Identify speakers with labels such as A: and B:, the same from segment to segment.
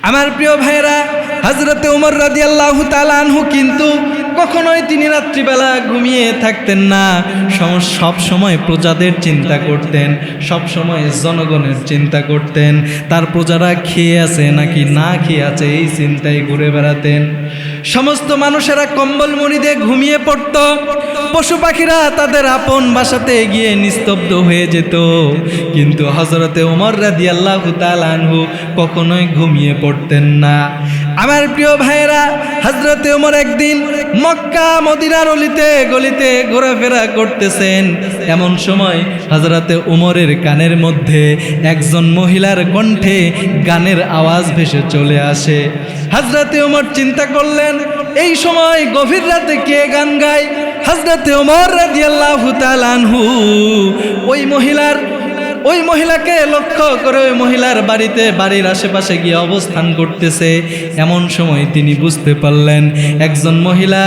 A: আমার প্রিয় ভাইরা, হযরতে ওমর রাদিয়াল্লাহু তাআলা আনহু কিন্তু কখনোই তিনি রাত্রিবেলা ঘুমিয়ে থাকতেন না। সব সময় প্রজাদের চিন্তা করতেন, সব সময় জনগণের চিন্তা করতেন। তার প্রজারা খেয়ে আছে নাকি না খেয়ে আছে এই চিন্তায় ঘুরে বেড়াতেন। সমস্ত মানুষেরা কম্বল মুড়ি দিয়ে ঘুমিয়ে পড়ত, পশু পাখিরা তাদের আপন বাসাতে গিয়ে নিস্তব্ধ হয়ে যেত। কিন্তু হযরতে ওমর রাদিয়াল্লাহু তাআলা আনহু কখনোই ঘুমিয়ে পড়তেন না। আমার প্রিয় ভাইয়েরা, হযরতে ওমর একদিন মক্কা মদিনার অলিতে গলিতে ঘোরাফেরা করতেছেন। এমন সময় হযরতে ওমরের কানের মধ্যে একজন মহিলার কণ্ঠে গানের আওয়াজ ভেসে চলে আসে। হযরতে ওমর চিন্তা করলেন, এই সময় গভীর রাতে কে গান গায়? হযরতে ওমর রাদিয়াল্লাহু তাআলা আনহু ওই মহিলাকে লক্ষ্য করে ওই মহিলার বাড়ির আশেপাশে গিয়ে অবস্থান করতেছে। এমন সময় তিনি বুঝতে পারলেন একজন মহিলা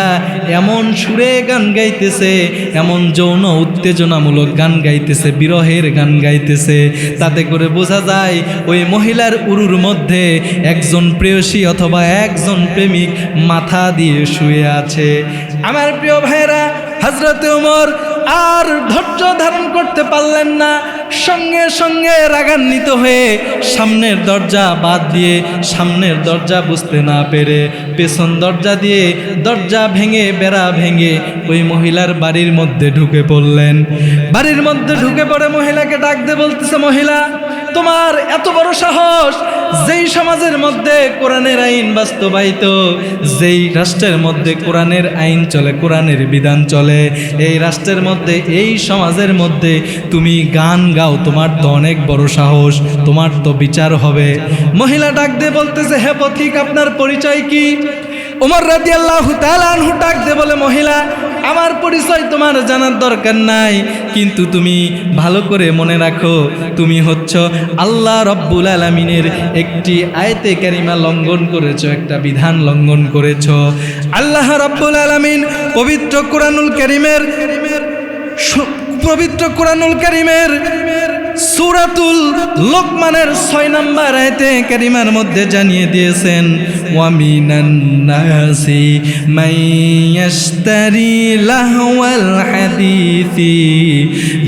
A: এমন সুরে গান গাইতেছে, এমন যৌন উত্তেজনামূলক গান গাইতেছে, বিরহের গান গাইতেছে। তাতে করে বোঝা যায় ওই মহিলার উরুর মধ্যে একজন প্রেয়সী অথবা একজন প্রেমিক মাথা দিয়ে শুয়ে আছে। আমার প্রিয় ভাইরা, হযরতে ওমর আর ধৈর্য ধারণ করতে পারলেন না। সঙ্গে সঙ্গে রাগান্বিত হয়ে সামনের দরজা বাদ দিয়ে, সামনের দরজা বুঝতে না পেরে পেছন দরজা দিয়ে দরজা ভেঙে বেড়া ভেঙে ওই মহিলার বাড়ির মধ্যে ঢুকে পড়লেন। বাড়ির মধ্যে ঢুকে পড়ে মহিলাকে ডাক দিয়ে বলতেছে, মহিলা, তোমার এত বড় সাহস! যেই সমাজের মধ্যে কোরআনের আইন বাস্তবায়িত, যেই রাষ্ট্রের মধ্যে কোরআনের আইন চলে, কোরআনের বিধান চলে, এই রাষ্ট্রের মধ্যে, এই সমাজের মধ্যে তুমি গান গাও, তোমার তো অনেক বড় সাহস, তোমার তো বিচার হবে। মহিলা ডাক দিয়ে বলতেছে, হে পথিক, আপনার পরিচয় কি? ওমর রাদিয়াল্লাহু তাআলা আনহু ডাক দিয়ে বলে, মহিলা, আমার পরিচয় তোমার জানার দরকার নাই, কিন্তু তুমি ভালো করে মনে রাখো, তুমি হচ্ছ আল্লাহ রব্বুল আলামিনের একটি আয়াতে কারিমা লঙ্ঘন করেছো, একটা বিধান লঙ্ঘন করেছো। আল্লাহ রব্বুল আলামিন পবিত্র কোরআনুল কারীমের সূরাতুল লোকমানের 6 নম্বর আয়াতে কারিমার মধ্যে জানিয়ে দিয়েছেন, ওয়া মিনান নাসি মান ইয়াশতারি লাহওয়াল হাদিসি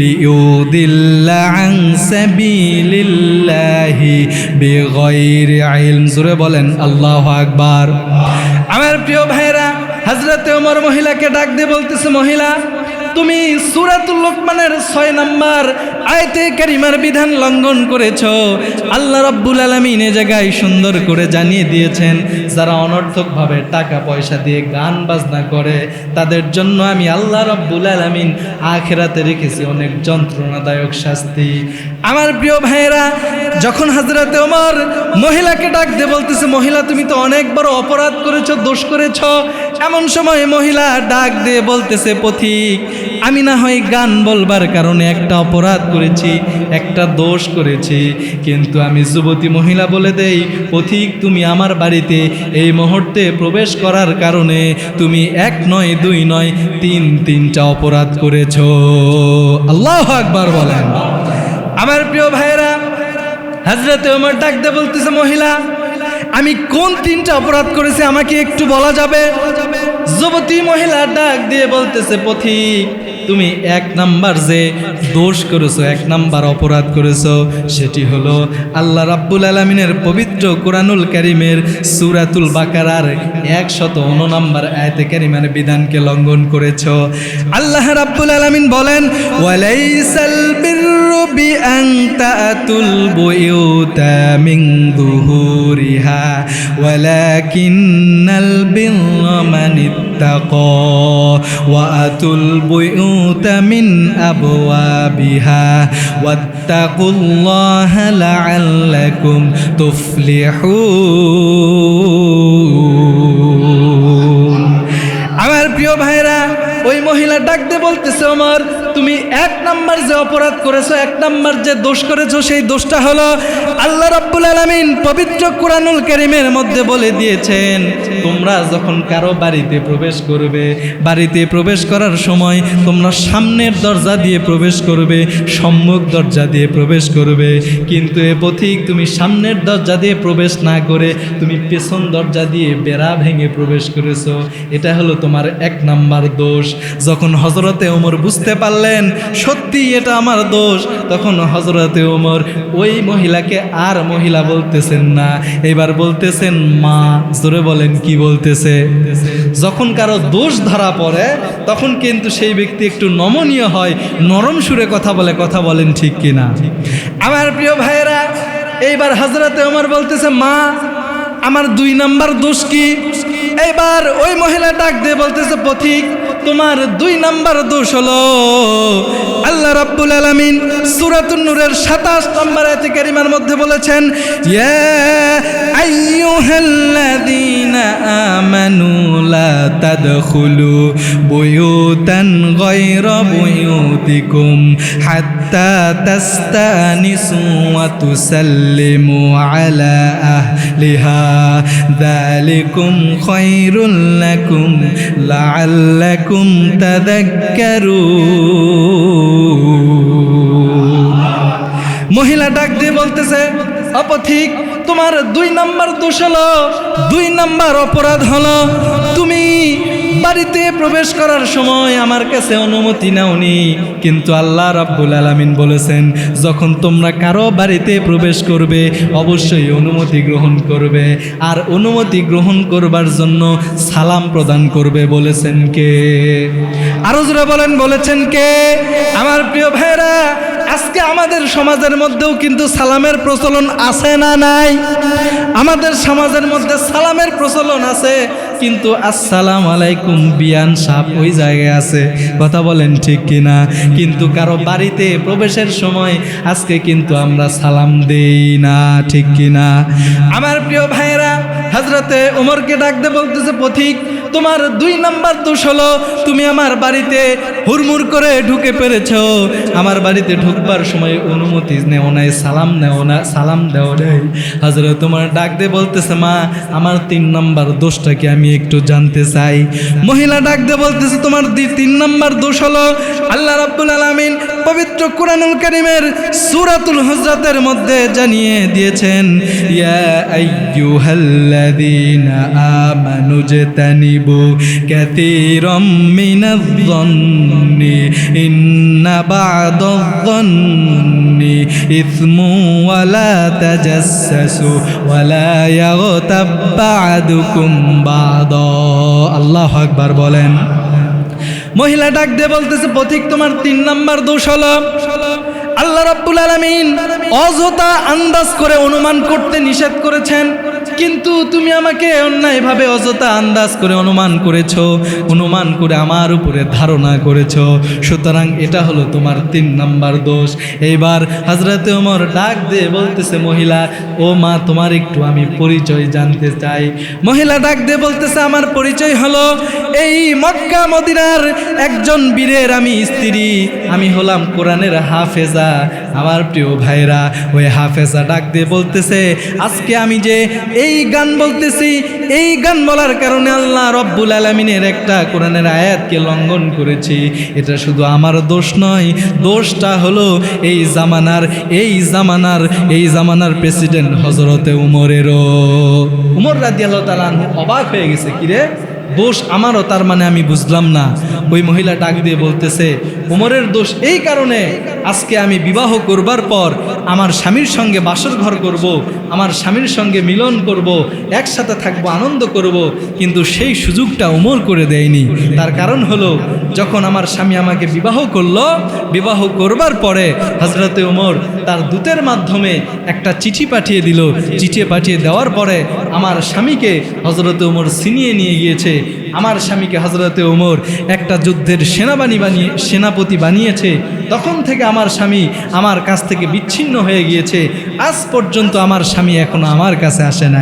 A: লিইউদিল্লা আন সাবিলিল্লাহি বিগাইরি ইলম। জোরে বলেন আল্লাহু আকবার। আমার প্রিয় ভাইরা, হযরতে ওমর মহিলাকে ডাক দিয়ে বলতেছে, মহিলা, তুমি সূরাতুল লোকমানের 6 নম্বর আয়াতে কারিমার বিধান লঙ্ঘন করেছো। আল্লাহ রাব্বুল আলামিন এই জায়গায় সুন্দর করে জানিয়ে দিয়েছেন, যারা অনর্থকভাবে টাকা পয়সা দিয়ে গান বাজনা করে তাদের জন্য আমি আল্লাহ রাব্বুল আলামিন আখিরাতে রেখেছি অনেক যন্ত্রণাদায়ক শাস্তি। আমার প্রিয় ভাইয়েরা, যখন হযরতে ওমর মহিলাকে ডাক দিয়ে বলতেছে, মহিলা, তুমি তো অনেক বড় অপরাধ করেছো, দোষ করেছো। এমন সময় মহিলা ডাক দিয়ে বলতেছে, পথিক, আমি না হয় গান বলবার কারণে একটা অপরাধ করেছি, একটা দোষ করেছি, কিন্তু আমি যুবতী মহিলা বলে দেই, পথিক, তুমি আমার বাড়িতে এই মুহূর্তে প্রবেশ করার কারণে তুমি 1 নয় 2 নয় 3টা অপরাধ করেছো। আল্লাহু আকবার বলেন। আমার প্রিয় ভাইরা, হযরতে ওমর ডাক দিয়ে বলতেছে, মহিলা, আমি কোন 3টা অপরাধ করেছি আমাকে একটু বলা যাবে? যুবতী মহিলা ডাক দিয়ে বলতেছে, পথিক, তুমি 1 নাম্বার যে দোষ করেছো, 1 নাম্বার অপরাধ করেছো, সেটি হলো আল্লাহ রাব্বুল আলামিনের পবিত্র কোরআনুল কারীমের সূরাতুল বাকারার 159 নম্বর আয়াতে কারিমার বিধানকে লঙ্ঘন করেছো। আল্লাহ রাব্বুল আলামিন বলেন, ওয়ালাইসাল বিররু বিআন তা'তুল বুয়ুতা মিন যুহুরিহা ওয়ালাকিন্নাল বিররা মান ইত্তাকা ওয়া আতুল বুয়ুতা মিন আবওয়াবিহা ওয়াত্তাকুল্লাহা লাআল্লাকুম তুফলিহুন। আমার প্রিয় ভাইরা, ওই মহিলা ডাক দিয়ে বলতেছে, ওমর, তুমি এক নাম্বার যে অপরাধ করেছো, এক নাম্বার যে দোষ করেছো, সেই দোষটা হলো আল্লাহ রাব্বুল আলামিন পবিত্র কুরআনুল কারীমের মধ্যে বলে দিয়েছেন, তোমরা যখন কারো বাড়িতে প্রবেশ করবে, বাড়িতে প্রবেশ করার সময় তোমরা সামনের দরজা দিয়ে প্রবেশ করবে, সম্মুখ দরজা দিয়ে প্রবেশ করবে। কিন্তু এ পথিক তুমি সামনের দরজা দিয়ে প্রবেশ না করে তুমি পেছন দরজা দিয়ে বেড়া ভেঙে প্রবেশ করেছো। এটা হলো তোমার এক নাম্বার দোষ। যখন হযরতে ওমর বুঝতে পারলেন সত্যি এটা আমার দোষ, তখন হযরতে ওমর ওই মহিলাকে আর মহিলা বলতেছেন না, এবার বলতেছেন মা। জোরে বলেন কি বলতেছে? যখন কারো দোষ ধরা পড়ে তখন কিন্তু সেই ব্যক্তি একটু নমনীয় হয়, নরম সুরে কথা বলে। কথা বলেন ঠিক কিনা? আমার প্রিয় ভাইয়েরা, এইবার হযরতে ওমর বলতেছে মা, আমার 2 নাম্বার দোষ কি? এইবার ওই মহিলা ডাক দিয়ে বলতেছে পথিক, তোমার 2 নাম্বার দোষ হলো আল্লাহ রাব্বুল আলামিন সূরাতুন নূরের 27 নম্বর আয়াতে কারিমার মধ্যে বলেছেন, ইয়া আইয়ুহাল্লাযীনা আমানু লা তাদখুলু বুয়ুতান গায়রা বুয়ুতিকুম হাত্তা তাস্তানিসু ওয়া তুসাল্লিমু আলা আহলিহা যালিকুম খায়রুল লাকুম লাআল্লাকুম তাযাক্কারুন। মহিলা ডাক দিয়ে বলতেছে, অপথিক, তোমার 2 নাম্বার দোষ হলো, 2 নাম্বার অপরাধ হলো তুমি বাড়িতে প্রবেশ করার সময় আমার কাছে অনুমতি নাওনি। কিন্তু আল্লাহ রাব্বুল আলামিন বলেছেন যখন তোমরা কারো বাড়িতে প্রবেশ করবে অবশ্যই অনুমতি গ্রহণ করবে, আর অনুমতি গ্রহণ করবার জন্য সালাম প্রদান করবে। বলেছেন কে? আরো জোরে বলেন, বলেছেন কে? আমার প্রিয় ভাইরা, আজকে আমাদের সমাজের মধ্যেও কিন্তু সালামের প্রচলন আছে না নাই? আমাদের সমাজের মধ্যে সালামের প্রচলন আছে, কিন্তু আসসালামু আলাইকুম বিয়ান সাপ ওই জায়গায় আছে। কথা বলেন ঠিক কিনা? কিন্তু কারো বাড়িতে প্রবেশের সময় আজকে কিন্তু আমরা সালাম দেই না, ঠিক কিনা? আমার প্রিয় ভাইয়েরা, হযরতে ওমরকে ডাকতে বলতেছে, পথিক, তোমার 2 নাম্বার দোষ হলো তুমি আমার বাড়িতে হুড়মুড় করে ঢুকে পেরেছো। আমার বাড়িতে ঢুকবার সময় অনুমতি নেও নাই, সালাম নেও না, সালাম দেও নাই। হযরত ওমর ডাকতে বলতেছে, মা, আমার 3 নাম্বার দোষটা কি আমি একটু জানতে চাই। মহিলা ডাকতে বলতেছে, তোমার 3 নাম্বার দোষ হলো আল্লাহ রাব্বুল আলামিন পবিত্র কুরআনুল কারীমের সূরাতুল হুজরাতের মধ্যে জানিয়ে দিয়েছেন, ইয়া আইয়ুহাল্লাযীনা আমানু জাতানিবু কাসীরাম মিনায-যন্নি ইন্না বা'দায-যন্নি ইসমু ওয়া লা তাজাসসু ওয়া লা ইয়াগতাব বা'দুকুম বা'দা। আল্লাহু আকবার বলেন। মহিলা ডাক দিয়ে বলতেছে, পথিক, তোমার 3 নাম্বার দোষ হলো আল্লাহ রাব্বুল আলামিন অযথা আন্দাজ করে অনুমান করতে নিষেধ করেছেন, কিন্তু তুমি আমাকে অন্যায়ভাবে অযথা আন্দাজ করে অনুমান করেছো, অনুমান করে আমার উপরে ধারণা করেছো। সুতরাং এটা হলো তোমার 3 নাম্বার দোষ। এইবার হযরতে ওমর ডাক দিয়ে বলতেছে, মহিলা, ও মা, তোমার একটু আমি পরিচয় জানতে চাই। মহিলা ডাক দিয়ে বলতেছে, আমার পরিচয় হলো এই মক্কা মদিনার একজন বীরের আমি স্ত্রী, আমি হলাম কোরআনের হাফেজা। আমার প্রিয় ভাইরা, ওই হাফেজা ডাক দিয়ে বলতেছে, আজকে আমি যে এই গান বলতেছি, এই গান বলার কারণে আল্লাহ রাব্বুল আলামিনের একটা কোরআনের আয়াতকে লঙ্ঘন করেছি। এটা শুধু আমার দোষ নয়, দোষটা হলো এই জামানার প্রেসিডেন্ট হযরতে উমরেরও। উমর রাদিয়াল্লাহু তাআলা আনহু অবাক হয়ে গেছে, কিরে দোষ আমারও, তার মানে আমি বুঝলাম না। ওই মহিলা ডাক দিয়ে বলতেছে, উমরের দোষ এই কারণে, আজকে আমি বিবাহ করবার পর আমার স্বামীর সঙ্গে বাসর ঘর করব, আমার স্বামীর সঙ্গে মিলন করব, একসাথে থাকবো, আনন্দ করব, কিন্তু সেই সুযোগটা উমর করে দেয়নি। তার কারণ হলো, যখন আমার স্বামী আমাকে বিবাহ করলো, বিবাহ করবার পরে হযরতে উমর তার দূতের মাধ্যমে একটা চিঠি পাঠিয়ে দিল। চিঠি পাঠিয়ে দেওয়ার পরে আমার স্বামীকে হযরতে উমর ছিনিয়ে নিয়ে গিয়েছে। আমার স্বামীকে হযরতে ওমর একটা যুদ্ধের সেনাপতি বানিয়েছে। তখন থেকে আমার স্বামী আমার কাছ থেকে বিচ্ছিন্ন হয়ে গিয়েছে। আজ পর্যন্ত আমার স্বামী এখনো আমার কাছে আসে না।